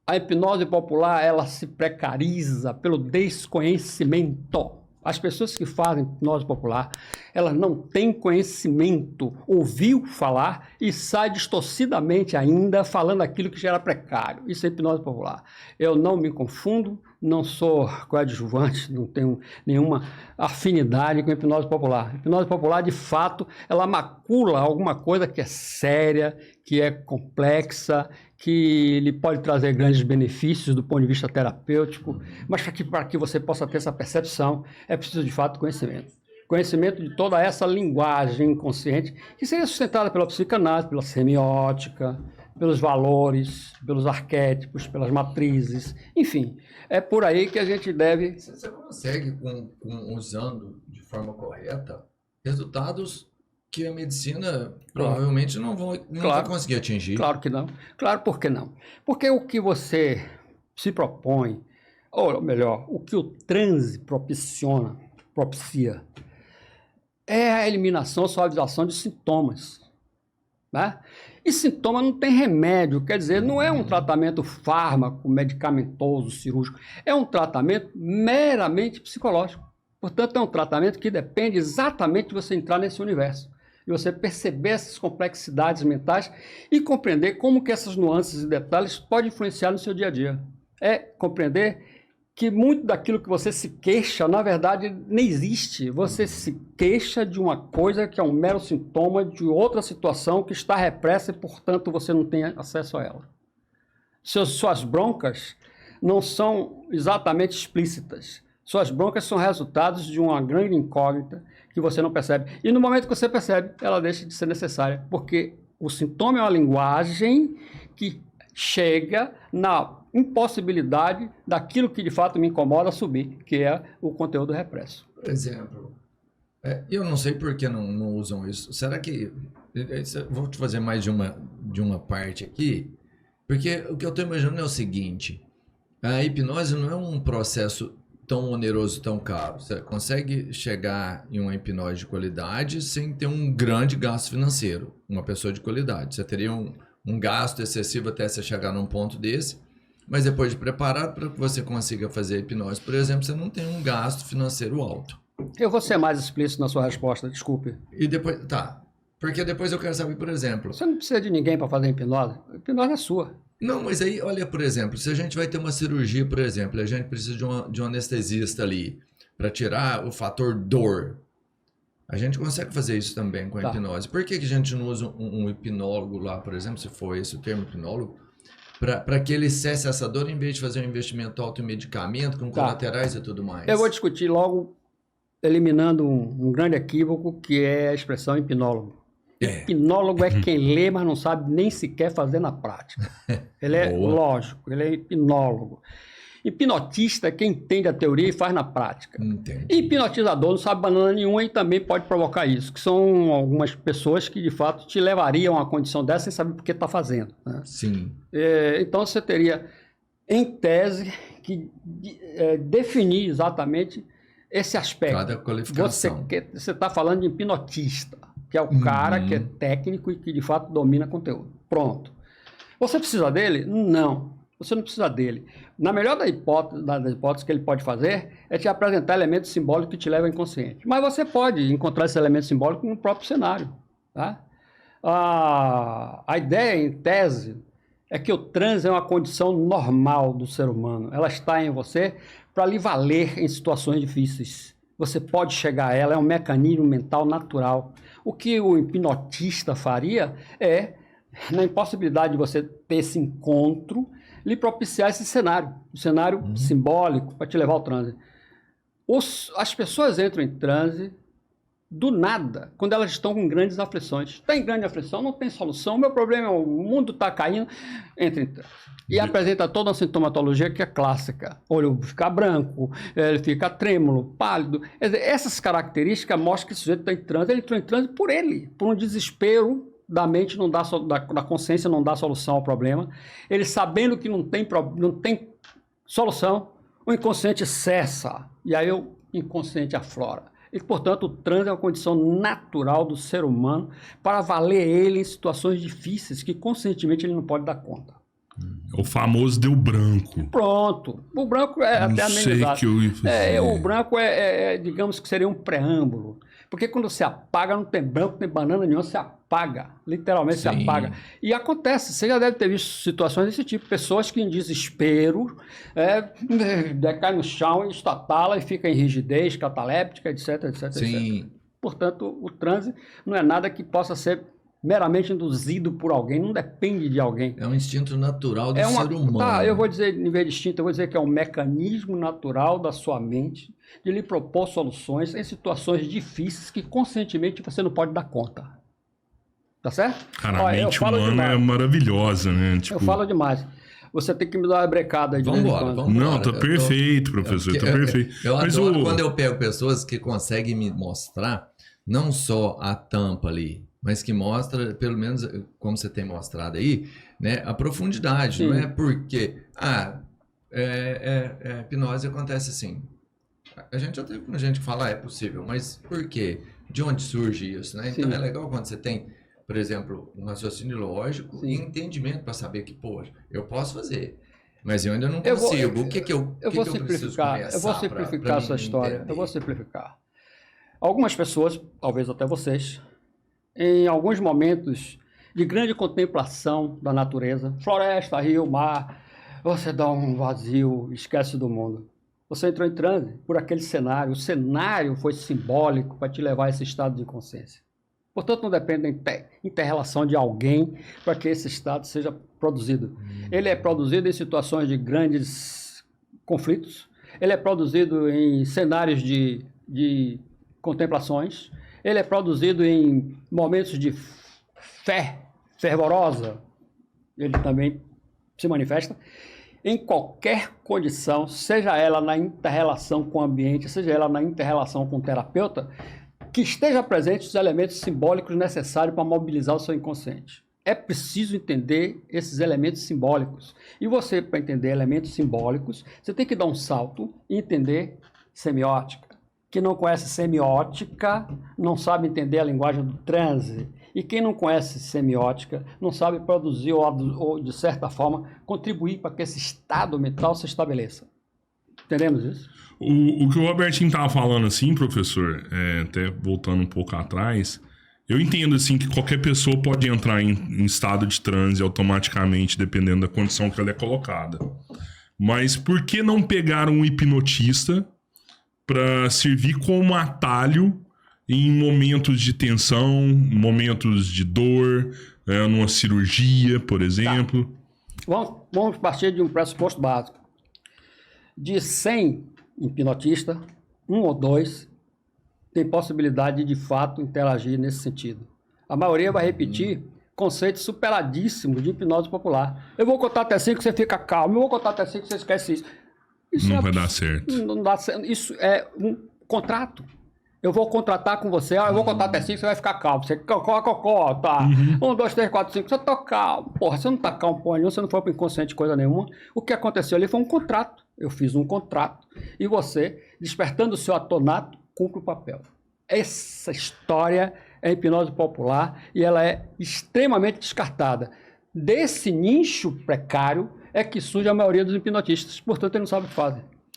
A hipnose popular, ela se precariza pelo desconhecimento. As pessoas que fazem hipnose popular, elas não têm conhecimento, ouviu falar e sai distorcidamente ainda falando aquilo que já era precário. Isso é hipnose popular. Eu não me confundo, não sou coadjuvante, não tenho nenhuma afinidade com a hipnose popular. A hipnose popular, de fato, ela macula alguma coisa que é séria, que é complexa, que lhe pode trazer grandes benefícios do ponto de vista terapêutico, mas para que você possa ter essa percepção, é preciso, de fato, conhecimento. Conhecimento de toda essa linguagem inconsciente, que seria sustentada pela psicanálise, pela semiótica, pelos valores, pelos arquétipos, pelas matrizes, enfim. É por aí que a gente deve... Você consegue, usando de forma correta, resultados que a medicina provavelmente não vai conseguir atingir. Claro que não. Claro, por que não? Porque o que você se propõe, ou melhor, o que o transe propicia, é a eliminação, suavização de sintomas. Né? E sintoma não tem remédio, quer dizer, não é um tratamento fármaco, medicamentoso, cirúrgico, é um tratamento meramente psicológico. Portanto, é um tratamento que depende exatamente de você entrar nesse universo. E você perceber essas complexidades mentais e compreender como que essas nuances e detalhes podem influenciar no seu dia a dia. É compreender que muito daquilo que você se queixa, na verdade, nem existe. Você se queixa de uma coisa que é um mero sintoma de outra situação que está repressa e, portanto, você não tem acesso a ela. Suas broncas não são exatamente explícitas. Suas broncas são resultados de uma grande incógnita que você não percebe. E no momento que você percebe, ela deixa de ser necessária, porque o sintoma é uma linguagem que chega na impossibilidade daquilo que de fato me incomoda subir, que é o conteúdo represso. Por exemplo, eu não sei por que não usam isso. Será que... Vou te fazer mais de uma parte aqui, porque o que eu estou imaginando é o seguinte: a hipnose não é um processo tão oneroso, tão caro. Você consegue chegar em uma hipnose de qualidade sem ter um grande gasto financeiro. Uma pessoa de qualidade. Você teria um gasto excessivo até você chegar num ponto desse, mas depois de preparado para que você consiga fazer a hipnose, por exemplo, você não tem um gasto financeiro alto. Eu vou ser mais explícito na sua resposta, desculpe. E depois, porque depois eu quero saber, por exemplo... Você não precisa de ninguém para fazer hipnose. A hipnose é sua. Não, mas aí, olha, por exemplo, se a gente vai ter uma cirurgia, por exemplo, a gente precisa de um anestesista ali para tirar o fator dor. A gente consegue fazer isso também com a hipnose. Por que a gente não usa um hipnólogo lá, por exemplo, se for esse o termo hipnólogo, para que ele cesse essa dor em vez de fazer um investimento alto em medicamento, com colaterais e tudo mais? Eu vou discutir logo, eliminando um grande equívoco, que é a expressão hipnólogo. Hipnólogo é quem lê, mas não sabe nem sequer fazer na prática. Ele é lógico, ele é hipnólogo. Hipnotista é quem entende a teoria e faz na prática. Entendi. Hipnotizador não sabe banana nenhuma e também pode provocar isso, que são algumas pessoas que de fato te levariam a uma condição dessa sem saber por que está fazendo. Né? Sim. Então você teria, em tese, que definir exatamente esse aspecto. Cada qualificação. Você está falando de hipnotista, que é o cara que é técnico e que de fato domina conteúdo. Pronto. Você precisa dele? Não. Você não precisa dele. Na melhor das hipóteses que ele pode fazer é te apresentar elementos simbólicos que te levam ao inconsciente. Mas você pode encontrar esses elementos simbólicos no próprio cenário. Tá? A ideia, em tese, é que o transe é uma condição normal do ser humano. Ela está em você para lhe valer em situações difíceis. Você pode chegar a ela, é um mecanismo mental natural. O que o hipnotista faria é, na impossibilidade de você ter esse encontro, lhe propiciar esse cenário, um cenário simbólico para te levar ao transe. As pessoas entram em transe do nada, quando elas estão com grandes aflições. Está em grande aflição, não tem solução, o meu problema é o mundo está caindo, entra em transe. E apresenta toda uma sintomatologia que é clássica. O olho fica branco, ele fica trêmulo, pálido. Essas características mostram que o sujeito está em transe. Ele entrou em transe por um desespero da mente, da consciência não dá solução ao problema. Ele sabendo que não tem solução, o inconsciente cessa. E aí o inconsciente aflora. E, portanto, o transe é uma condição natural do ser humano para valer ele em situações difíceis que conscientemente ele não pode dar conta. O famoso deu branco. Pronto. O branco é Não até sei amenizado. que eu ia fazer. O branco digamos que seria um preâmbulo. Porque quando você apaga, não tem branco, não tem banana nenhuma, você apaga. Literalmente Sim. você apaga. E acontece, você já deve ter visto situações desse tipo. Pessoas que em desespero decaem no chão e estatala e fica em rigidez, cataléptica, etc, etc, Sim. etc. Portanto, o transe não é nada que possa ser meramente induzido por alguém, não depende de alguém. É um instinto natural do ser humano. Tá, eu vou dizer, em vez de instinto, eu vou dizer que é um mecanismo natural da sua mente de lhe propor soluções em situações difíceis que conscientemente você não pode dar conta. Tá certo? Cara, a Olha, mente humana é maravilhosa, né? Tipo, eu falo demais. Você tem que me dar uma brecada aí de vez em quando. Vamos não, tá perfeito, professor, tá perfeito. Eu Mas adoro quando eu pego pessoas que conseguem me mostrar não só a tampa ali, mas que mostra, pelo menos como você tem mostrado aí, né, a profundidade. Sim. Não é porque hipnose acontece assim. A gente já teve com gente que fala, é possível, mas por quê? De onde surge isso, né? Então Sim. é legal quando você tem, por exemplo, um raciocínio lógico e entendimento para saber que, pô, eu posso fazer, mas eu ainda não consigo. O que eu vou preciso simplificar. começar? Eu vou simplificar essa história. Entender? Eu vou simplificar. Algumas pessoas, talvez até vocês, em alguns momentos de grande contemplação da natureza, floresta, rio, mar, você dá um vazio, esquece do mundo. Você entrou em transe por aquele cenário. O cenário foi simbólico para te levar a esse estado de consciência. Portanto, não depende da inter-relação de alguém para que esse estado seja produzido. Ele é produzido em situações de grandes conflitos. Ele é produzido em cenários de contemplações. Ele é produzido em momentos de fé fervorosa. Ele também se manifesta. Em qualquer condição, seja ela na inter-relação com o ambiente, seja ela na inter-relação com o terapeuta, que esteja presente os elementos simbólicos necessários para mobilizar o seu inconsciente. É preciso entender esses elementos simbólicos. E você, para entender elementos simbólicos, você tem que dar um salto e entender semiótica. Quem não conhece semiótica não sabe entender a linguagem do transe. E quem não conhece semiótica não sabe produzir ou de certa forma, contribuir para que esse estado mental se estabeleça. Entendemos isso? O que o Robertinho estava falando assim, professor, até voltando um pouco atrás, eu entendo assim que qualquer pessoa pode entrar em estado de transe automaticamente, dependendo da condição que ela é colocada. Mas por que não pegar um hipnotista para servir como atalho em momentos de tensão, momentos de dor, numa cirurgia, por exemplo? Tá. Vamos partir de um pressuposto básico. De 100 hipnotistas, 1 ou 2 tem possibilidade de fato interagir nesse sentido. A maioria vai repetir conceitos superadíssimos de hipnose popular. Eu vou contar até 5 que você fica calmo, eu vou contar até 5 que você esquece isso. Isso não vai dar certo. Não dá certo. Isso é um contrato. Eu vou contratar com você, eu vou contar até 5, você vai ficar calmo. Você cocó, tá. 1, 2, 3, 4, 5, você tá calmo. Porra, você não tá calmo, porra nenhuma, você não foi pro inconsciente coisa nenhuma. O que aconteceu ali foi um contrato. Eu fiz um contrato e você, despertando o seu atonato, cumpre o papel. Essa história é hipnose popular e ela é extremamente descartada. Desse nicho precário é que surge a maioria dos hipnotistas, portanto, eles não sabem o que fazem.